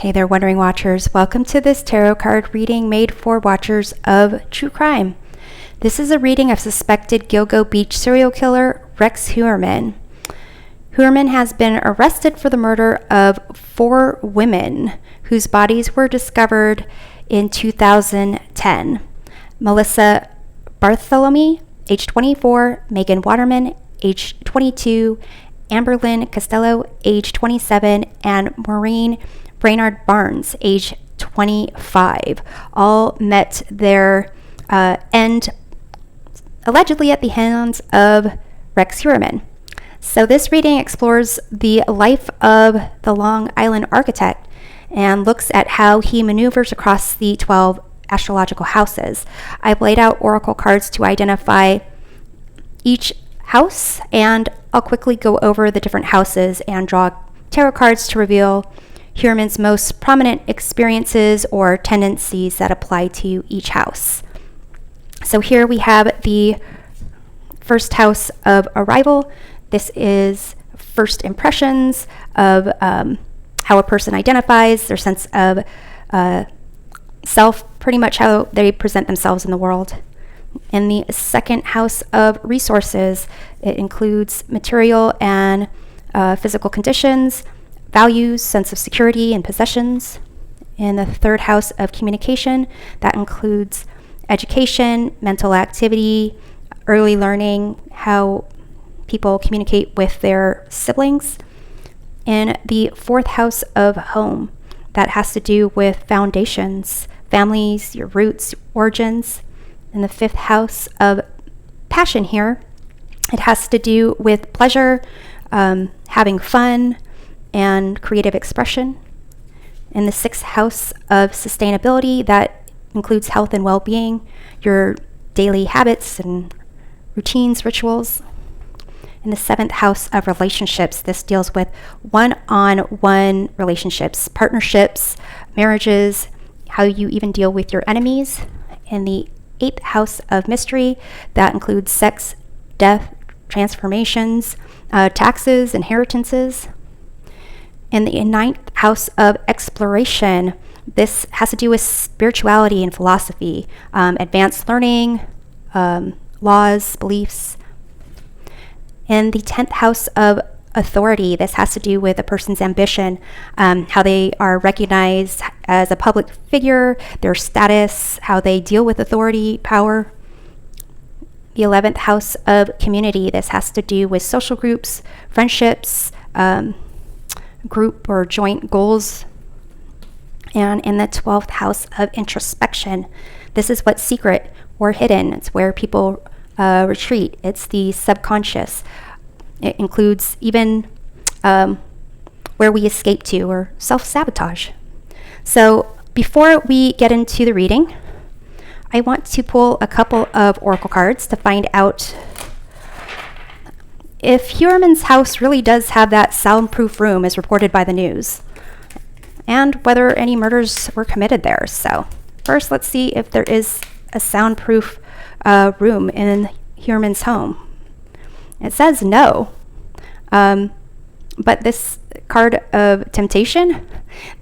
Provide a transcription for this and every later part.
Hey there, Wondering Watchers. Welcome to this tarot card reading made for watchers of true crime. This is a reading of suspected Gilgo Beach serial killer Rex Heuerman. Heuerman has been arrested for the murder of 4 women whose bodies were discovered in 2010. Melissa Bartholomew, age 24, Megan Waterman, age 22, Amberlynn Costello, age 27, and Maureen Brainard Barnes, age 25, all met their end allegedly at the hands of Rex Heuerman. So this reading explores the life of the Long Island architect and looks at how he maneuvers across the 12 astrological houses. I've laid out oracle cards to identify each house, and I'll quickly go over the different houses and draw tarot cards to reveal Heuerman's most prominent experiences or tendencies that apply to each house. So here we have the first house of arrival. This is first impressions of how a person identifies, their sense of self, pretty much how they present themselves in the world. In the second house of resources, it includes material and physical conditions, values, sense of security, and possessions. In the third house of communication, that includes education, mental activity, early learning, how people communicate with their siblings. In the fourth house of home, that has to do with foundations, families, your roots, origins. In the fifth house of passion here, it has to do with pleasure, having fun, and creative expression. In the sixth house of sustainability, that includes health and well-being, your daily habits and routines, rituals. In the seventh house of relationships, this deals with one-on-one relationships, partnerships, marriages, how you even deal with your enemies. In the eighth house of mystery, that includes sex, death, transformations, taxes, inheritances. In the ninth house of exploration, this has to do with spirituality and philosophy, advanced learning, laws, beliefs. In the 10th house of authority, this has to do with a person's ambition, how they are recognized as a public figure, their status, how they deal with authority, power. The 11th house of community, this has to do with social groups, friendships, group or joint goals. And in the 12th house of introspection, this is what's secret or hidden. It's where people retreat. It's the subconscious. It includes even where we escape to or self-sabotage. So before we get into the reading, I want to pull a couple of oracle cards to find out if Heuerman's house really does have that soundproof room as reported by the news, and whether any murders were committed there. So first, let's see if there is a soundproof room in Heuerman's home. It says no, but this card of temptation,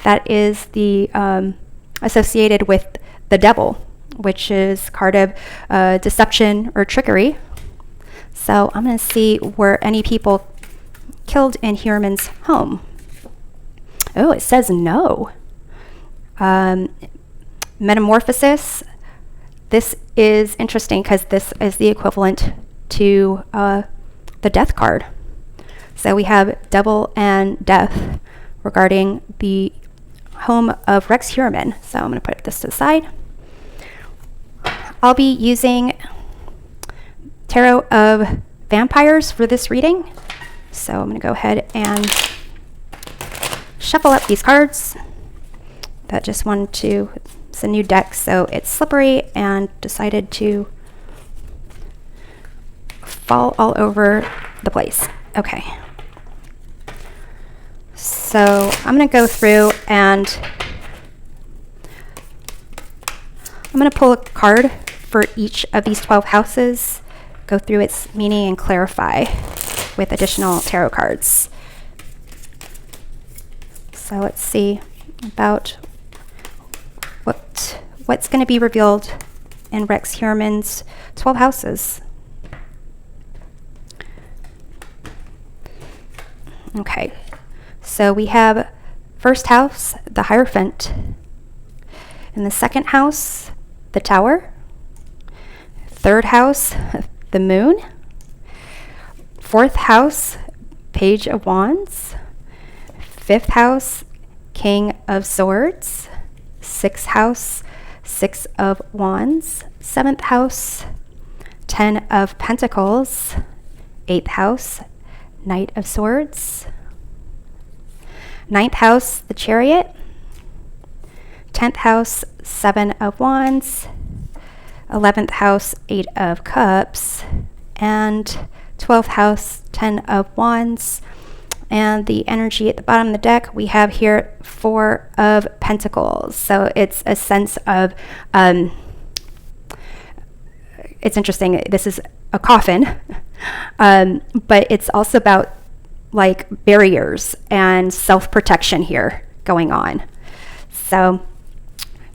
that is the associated with the devil, which is card of deception or trickery. So I'm going to see were any people killed in Heuerman's home. Oh, it says no. Metamorphosis. This is interesting because this is the equivalent to the death card. So we have devil and death regarding the home of Rex Heuerman. So I'm going to put this to the side. I'll be using Tarot of Vampires for this reading. So I'm going to go ahead and shuffle up these cards. That just wanted to, it's a new deck, so it's slippery and decided to fall all over the place. Okay. So I'm going to go through and I'm going to pull a card for each of these 12 houses, go through its meaning, and clarify with additional tarot cards. So let's see about what's going to be revealed in Rex Heuerman's 12 houses. Okay, so we have first house, the Hierophant. In the second house, the Tower. Third house, the Moon. Fourth house, Page of Wands. Fifth house, King of Swords. Sixth house, Six of Wands. Seventh house, Ten of Pentacles. Eighth house, Knight of Swords. Ninth house, the Chariot. 10th house, Seven of Wands. 11th house, Eight of Cups. And 12th house, Ten of Wands. And the energy at the bottom of the deck, we have here Four of Pentacles. So it's a sense of, it's interesting, this is a coffin, but it's also about like barriers and self-protection here going on. So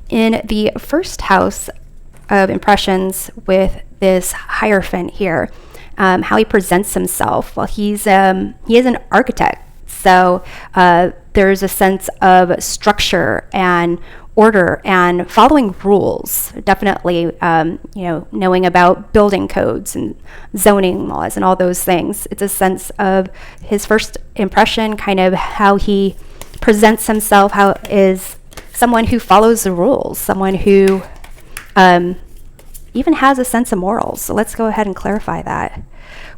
in the first house of impressions with this Hierophant here, how he presents himself. Well, he is an architect, so there's a sense of structure and order and following rules. Definitely, knowing about building codes and zoning laws and all those things. It's a sense of his first impression, kind of how he presents himself, how is someone who follows the rules, someone who even has a sense of morals. So let's go ahead and clarify that.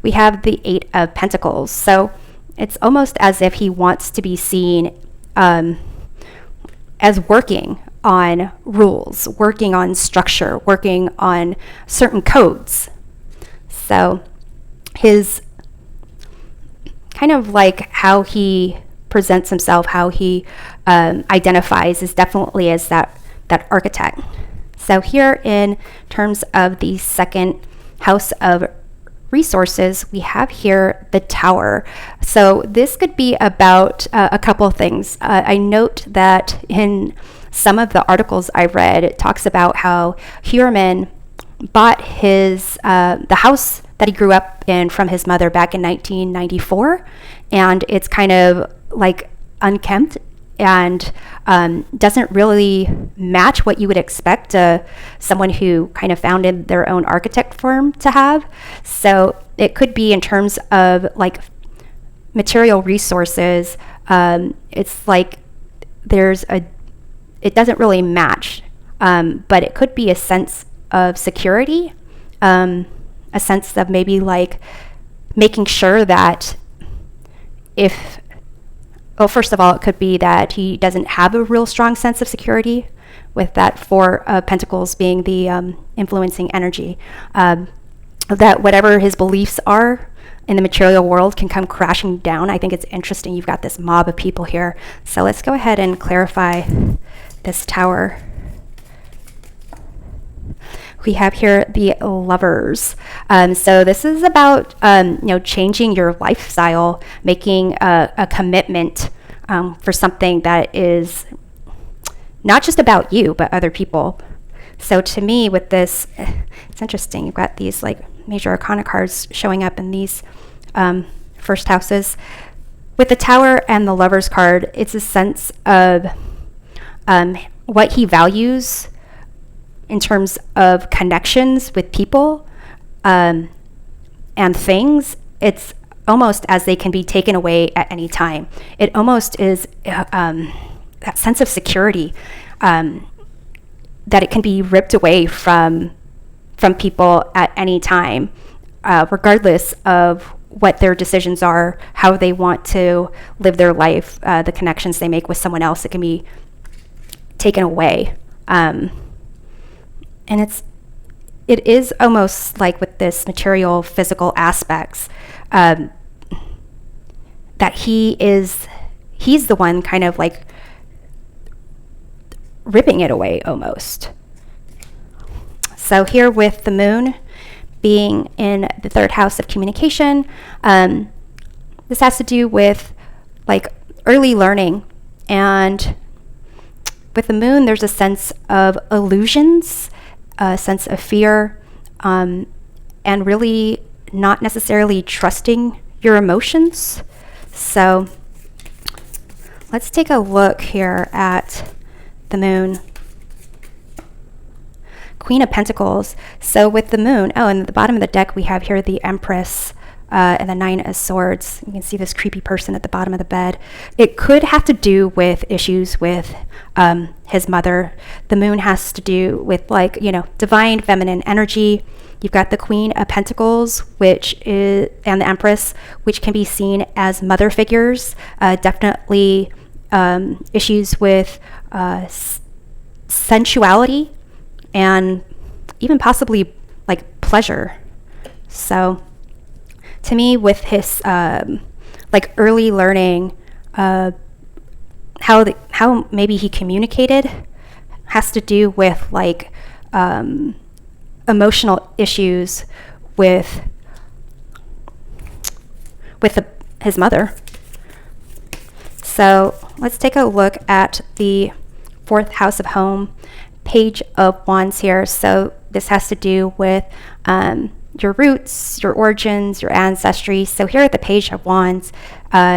We have the Eight of Pentacles. So it's almost as if he wants to be seen as working on rules, working on structure, working on certain codes. So his kind of like how he presents himself, how he identifies is definitely as that architect. So here in terms of the second house of resources, we have here the Tower. So this could be about a couple of things. I note that in some of the articles I read, it talks about how Heuerman bought the house that he grew up in from his mother back in 1994, and it's kind of like unkempt and doesn't really match what you would expect someone who kind of founded their own architect firm to have. So it could be in terms of like material resources. It's like it doesn't really match, but it could be a sense of security, a sense of maybe like making sure that first of all, it could be that he doesn't have a real strong sense of security, with that Four of Pentacles being the influencing energy. That whatever his beliefs are in the material world can come crashing down. I think it's interesting. You've got this mob of people here. So let's go ahead and clarify this Tower. We have here the Lovers. So this is about changing your lifestyle, making a commitment for something that is not just about you, but other people. So to me, with this, it's interesting. You've got these like major arcana cards showing up in these first houses. With the Tower and the Lovers card, it's a sense of what he values in terms of connections with people and things. It's almost as they can be taken away at any time. It almost is that sense of security, that it can be ripped away from people at any time, regardless of what their decisions are, how they want to live their life, the connections they make with someone else. It can be taken away. And it is almost like with this material, physical aspects, that he's the one kind of like ripping it away almost. So here with the Moon being in the third house of communication, this has to do with like early learning and with the moon, there's a sense of illusions, a sense of fear, and really not necessarily trusting your emotions. So let's take a look here at the moon. Queen of Pentacles. So with the moon, and at the bottom of the deck, we have here the Empress and the Nine of Swords. You can see this creepy person at the bottom of the bed. It could have to do with issues with his mother. The moon has to do with, like, divine feminine energy. You've got the Queen of Pentacles, which is, and the Empress, which can be seen as mother figures. Definitely issues with sensuality and even possibly like pleasure. So to me, with his like early learning, how maybe he communicated has to do with like emotional issues with his mother. So let's take a look at the 4th house of home, Page of Wands here. So this has to do with your roots, your origins, your ancestry. So here at the Page of Wands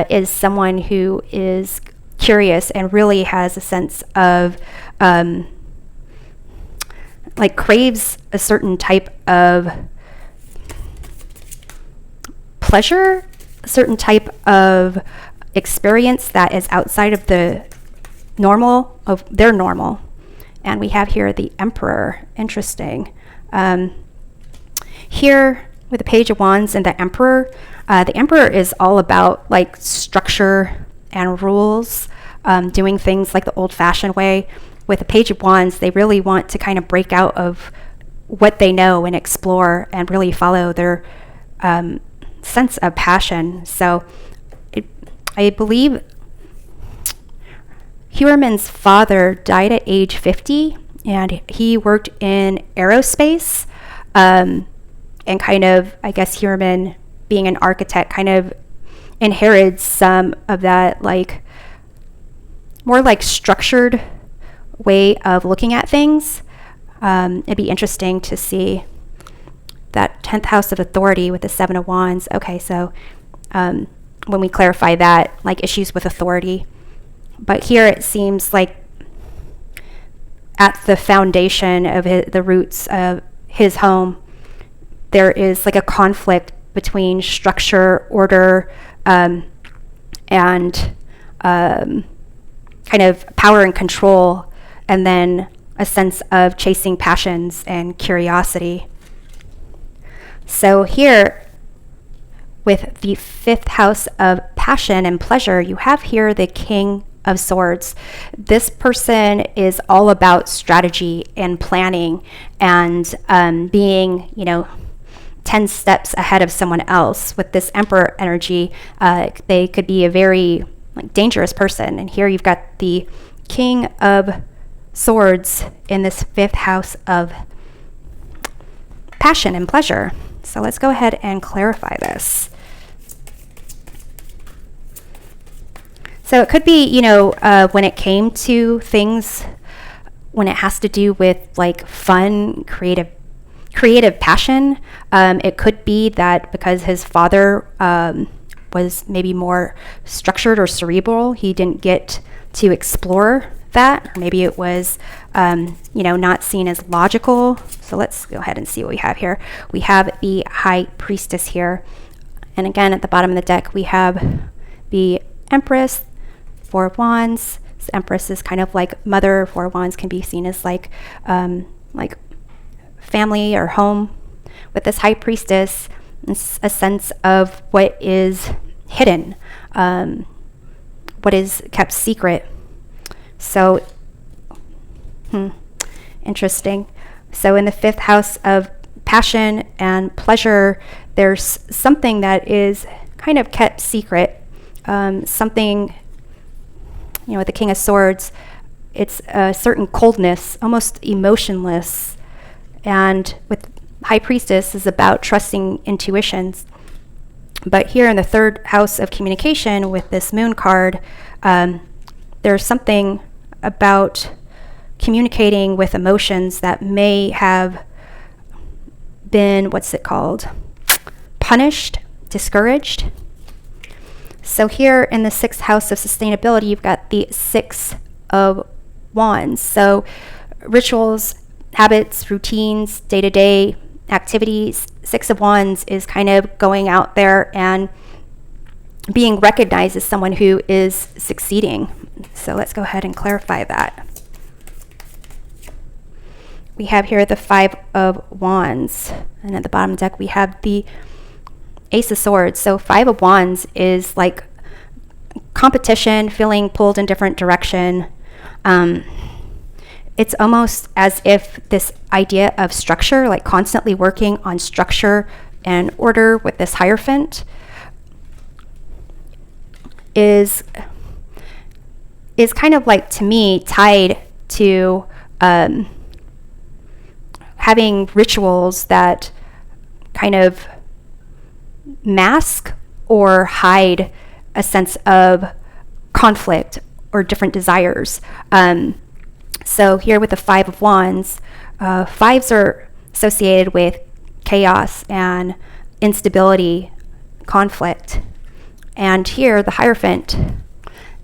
is someone who is curious and really has a sense of like craves a certain type of pleasure, a certain type of experience that is outside of the normal, of their normal. And we have here the Emperor. Interesting. Here with the Page of Wands and the Emperor is all about like structure and rules, doing things like the old-fashioned way. With the Page of Wands, they really want to kind of break out of what they know and explore and really follow their sense of passion. So I believe Heuerman's father died at age 50, and he worked in aerospace, and kind of, I guess Heuerman, being an architect, kind of inherits some of that like more like structured way of looking at things. It'd be interesting to see that 10th house of authority with the 7 of Wands. Okay, so when we clarify that, like issues with authority. But here it seems like at the foundation of the roots of his home, there is like a conflict between structure, order, and kind of power and control, and then a sense of chasing passions and curiosity. So here, with the 5th house of passion and pleasure, you have here the King of Swords. This person is all about strategy and planning and being, 10 steps ahead of someone else. With this Emperor energy, they could be a very dangerous person. And here you've got the King of Swords in this 5th house of passion and pleasure. So let's go ahead and clarify this. So it could be, when it came to things, when it has to do with like fun, creative passion, it could be that because his father was maybe more structured or cerebral, he didn't get to explore that, or maybe it was, not seen as logical. So let's go ahead and see what we have here. We have the High Priestess here. And again, at the bottom of the deck, we have the Empress, 4 of Wands. This Empress is kind of like mother. 4 of Wands can be seen as like family or home. With this High Priestess, it's a sense of what is hidden, what is kept secret. So, interesting. So in the 5th house of passion and pleasure, there's something that is kind of kept secret, something, with the King of Swords, it's a certain coldness, almost emotionless. And with High Priestess is about trusting intuitions. But here in the 3rd house of communication with this Moon card, there's something about communicating with emotions that may have been, punished, discouraged. So here in the 6th house of sustainability, you've got the 6 of Wands. So rituals, habits, routines, day-to-day activities. 6 of Wands is kind of going out there and being recognized as someone who is succeeding. So let's go ahead and clarify that. We have here the 5 of Wands, and at the bottom of the deck we have the Ace of Swords. So 5 of Wands is like competition, feeling pulled in different direction. It's almost as if this idea of structure, like constantly working on structure and order with this Hierophant, is kind of like, to me, tied to having rituals that kind of mask or hide a sense of conflict or different desires. So here with the 5 of Wands, 5s are associated with chaos and instability, conflict. And here, the Hierophant,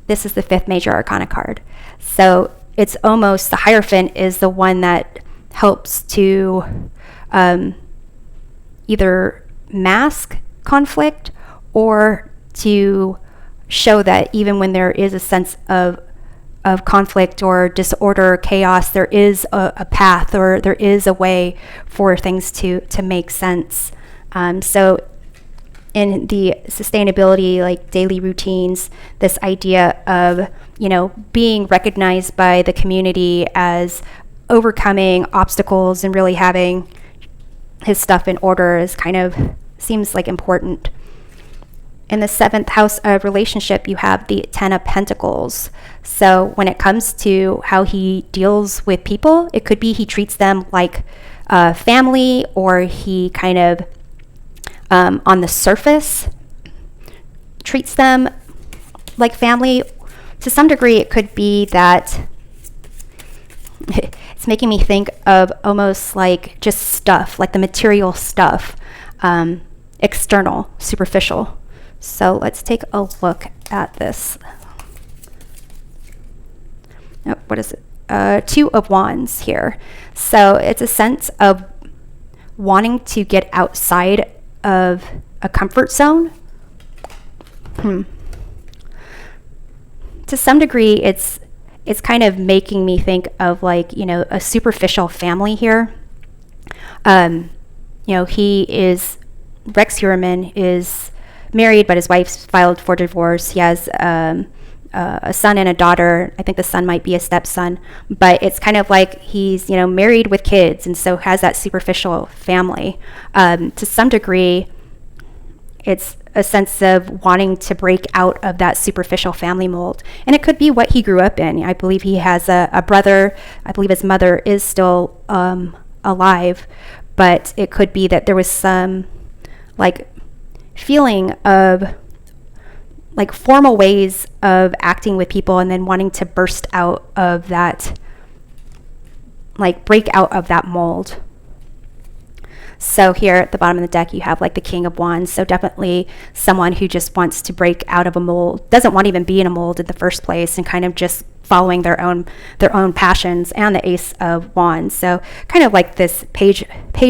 this is the 5th major arcana card. So it's almost, the Hierophant is the one that helps to either mask conflict or to show that even when there is a sense of conflict or disorder or chaos, there is a path, or there is a way for things to make sense. So in the sustainability, like daily routines, this idea of, being recognized by the community as overcoming obstacles and really having his stuff in order is kind of seems like important. In the 7th house of relationship, you have the 10 of Pentacles. So when it comes to how he deals with people, it could be he treats them like family, or he kind of on the surface treats them like family. To some degree, it could be that it's making me think of almost like just stuff, like the material stuff, external, superficial. So let's take a look at this. Oh, what is it? 2 of Wands here. So it's a sense of wanting to get outside of a comfort zone. To some degree, it's kind of making me think of like, a superficial family here. He is, Rex Heuerman is married, but his wife's filed for divorce. He has a son and a daughter. I think the son might be a stepson, but it's kind of like he's, married with kids, and so has that superficial family. To some degree, it's a sense of wanting to break out of that superficial family mold. And it could be what he grew up in. I believe he has a brother. I believe his mother is still alive, but it could be that there was some like feeling of like formal ways of acting with people, and then wanting to burst out of that, like break out of that mold. So here at the bottom of the deck, you have like the King of Wands. So definitely someone who just wants to break out of a mold, doesn't want to even be in a mold in the first place, and kind of just following their own passions, and the Ace of Wands. So kind of like this page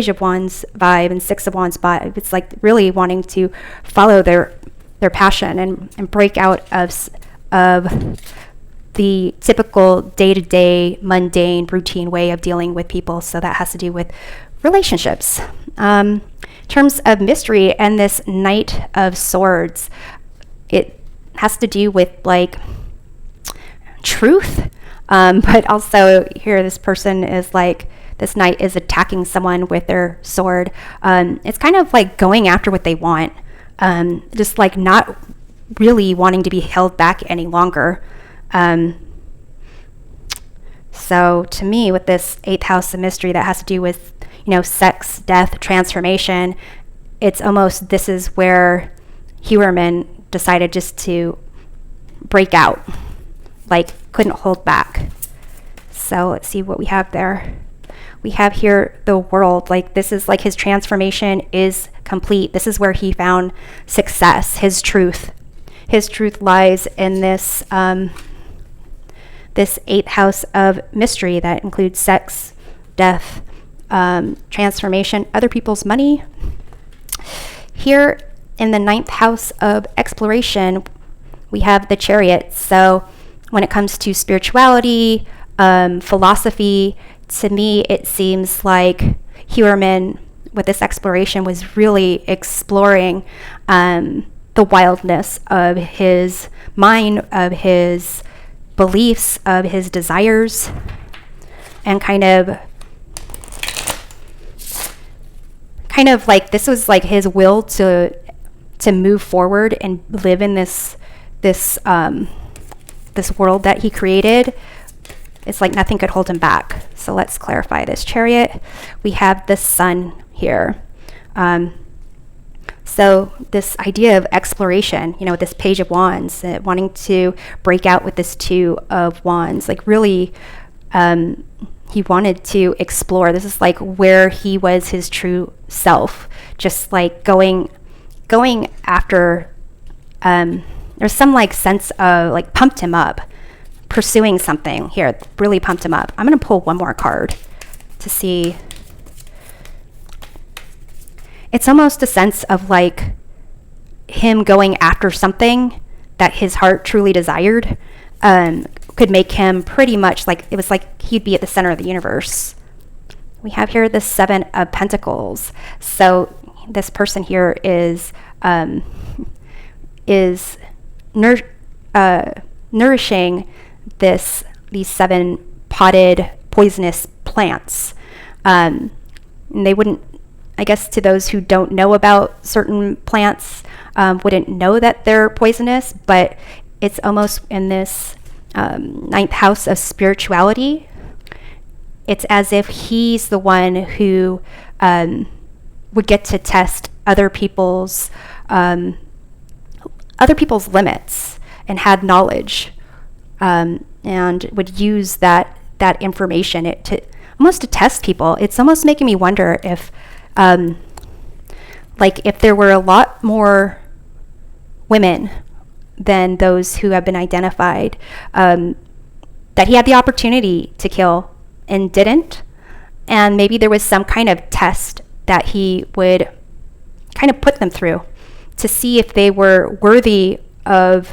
of Wands vibe and 6 of Wands vibe. It's like really wanting to follow their passion and break out of the typical day-to-day mundane routine way of dealing with people. So that has to do with relationships. In terms of mystery and this Knight of Swords, it has to do with like truth, but also here this person is like, this knight is attacking someone with their sword. It's kind of like going after what they want, just like not really wanting to be held back any longer. So to me, with this 8th house of mystery that has to do with, sex, death, transformation, it's almost, this is where Heuerman decided just to break out, like couldn't hold back. So let's see what we have there. We have here the world. Like, this is like his transformation is complete. This is where he found success, his truth. His truth lies in this this 8th house of mystery that includes sex, death, transformation, other people's money. Here in the 9th house of exploration, we have the Chariot. So when it comes to spirituality, philosophy, to me, it seems like Heuerman, with this exploration, was really exploring the wildness of his mind, of his beliefs, of his desires, and kind of like this was like his will to move forward and live in this world that he created. It's like nothing could hold him back. So let's clarify this Chariot. We have the Sun here. So this idea of exploration, with this Page of Wands, wanting to break out with this Two of Wands, like really, he wanted to explore. This is like where he was his true self, just like going after, there's some like sense of like pumped him up, pursuing something here, really pumped him up. I'm going to pull one more card to see. It's almost a sense of like him going after something that his heart truly desired, could make him pretty much like, it was like he'd be at the center of the universe. We have here the 7 of Pentacles. So this person here is nourishing these 7 potted poisonous plants. And they wouldn't, I guess, to those who don't know about certain plants, wouldn't know that they're poisonous, but it's almost in this 9th house of spirituality. It's as if he's the one who would get to test other people's limits and had knowledge, and would use that information to almost to test people. It's almost making me wonder if if there were a lot more women than those who have been identified, that he had the opportunity to kill and didn't, and maybe there was some kind of test that he would kind of put them through to see if they were worthy of,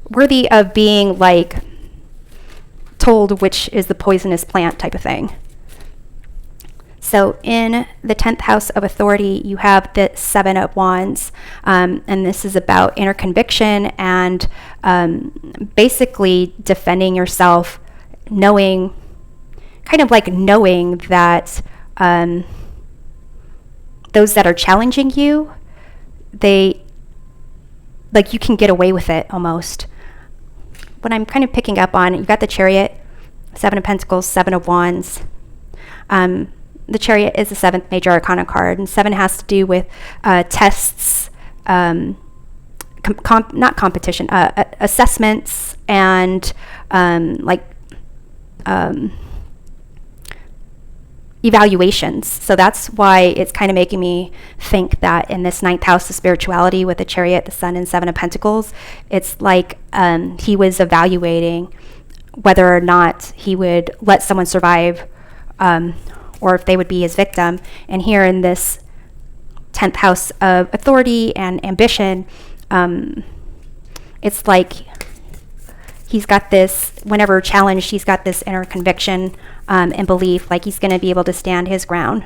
worthy of being like told which is the poisonous plant type of thing. So in the 10th house of authority, you have the 7 of Wands, and this is about inner conviction and basically defending yourself, knowing that those that are challenging you, you can get away with it almost. What I'm kind of picking up on, you've got the Chariot, 7 of Pentacles, 7 of Wands. The Chariot is the 7th major arcana card, and 7 has to do with tests, not competition, assessments, and evaluations. So that's why it's kind of making me think that in this 9th house of spirituality with the Chariot, the Sun, and 7 of Pentacles, it's like he was evaluating whether or not he would let someone survive, or if they would be his victim. And here in this 10th house of authority and ambition, it's like he's got this, whenever challenged, he's got this inner conviction and belief, like he's going to be able to stand his ground.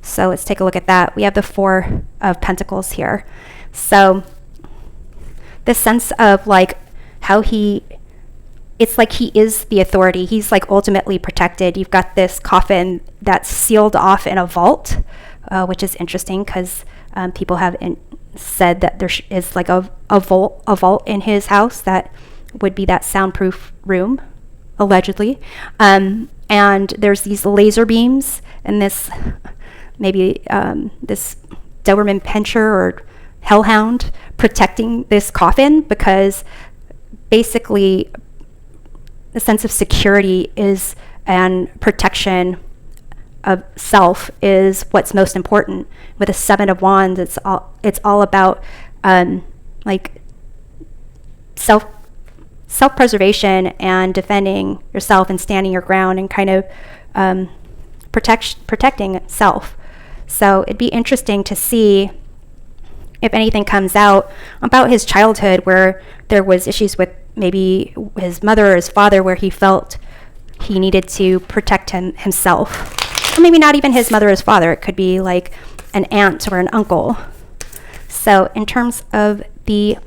So let's take a look at that. We have the 4 of Pentacles here. So this sense of like how it's like he is the authority. He's like ultimately protected. You've got this coffin that's sealed off in a vault, which is interesting because people have said that there is like a vault in his house that would be that soundproof room, allegedly. And there's these laser beams and this maybe this Doberman Pinscher or Hellhound protecting this coffin, because basically the sense of security is and protection of self is what's most important. With a Seven of Wands, it's all about like self-preservation and defending yourself and standing your ground and kind of protecting self. So it'd be interesting to see if anything comes out about his childhood where there was issues with maybe his mother or his father where he felt he needed to protect himself. Or maybe not even his mother or his father. It could be like an aunt or an uncle. So in terms of the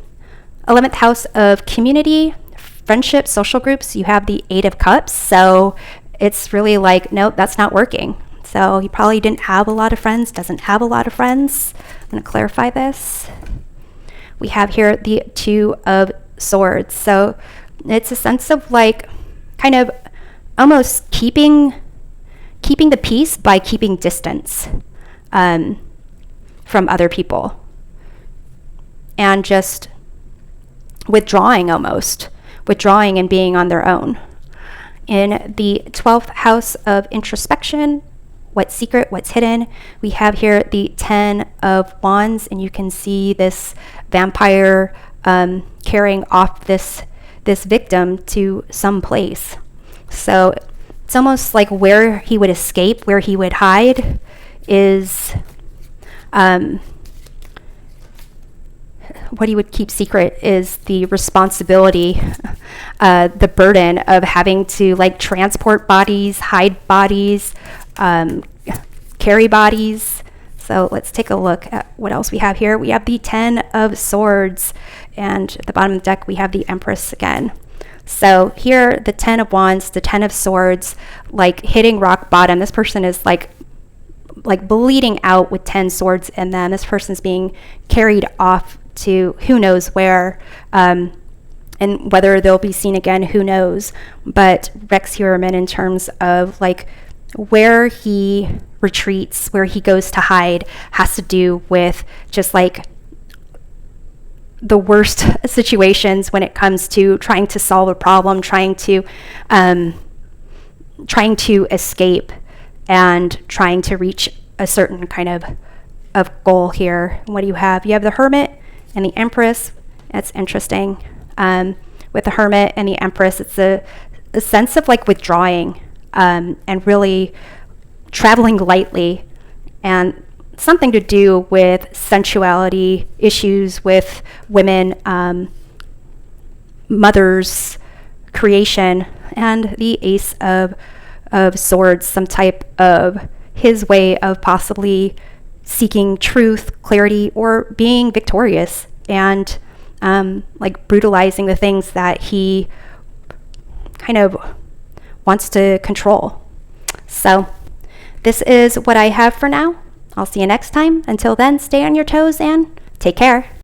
11th house of community, friendship, social groups, you have the Eight of Cups. So it's really like, nope, that's not working. So he probably didn't have a lot of friends, doesn't have a lot of friends. I'm going to clarify this. We have here the Two of Swords. So it's a sense of like kind of almost keeping the peace by keeping distance from other people and just withdrawing and being on their own. In the 12th house of introspection, what's secret, what's hidden, we have here the 10 of Wands, and you can see this vampire carrying off this victim to some place. So it's almost like where he would escape, where he would hide is what he would keep secret is the responsibility, the burden of having to like transport bodies, hide bodies, carry bodies. So let's take a look at what else we have here. We have the 10 of Swords, and at the bottom of the deck we have the Empress again. So here, the 10 of Wands, the 10 of Swords, like hitting rock bottom. This person is like bleeding out with 10 swords in them. This person's being carried off to who knows where, and whether they'll be seen again, who knows. But Rex Heuerman, in terms of like where he retreats, where he goes to hide, has to do with just like the worst situations when it comes to trying to solve a problem, trying to escape and trying to reach a certain kind of goal here. What do you have? You have the Hermit and the Empress. That's interesting. With the Hermit and the Empress, it's a sense of like withdrawing and really traveling lightly, and something to do with sensuality, issues with women, mothers, creation, and the Ace of Swords, some type of his way of possibly seeking truth, clarity, or being victorious, and like brutalizing the things that he kind of wants to control. So this is what I have for now. I'll see you next time. Until then, stay on your toes and take care.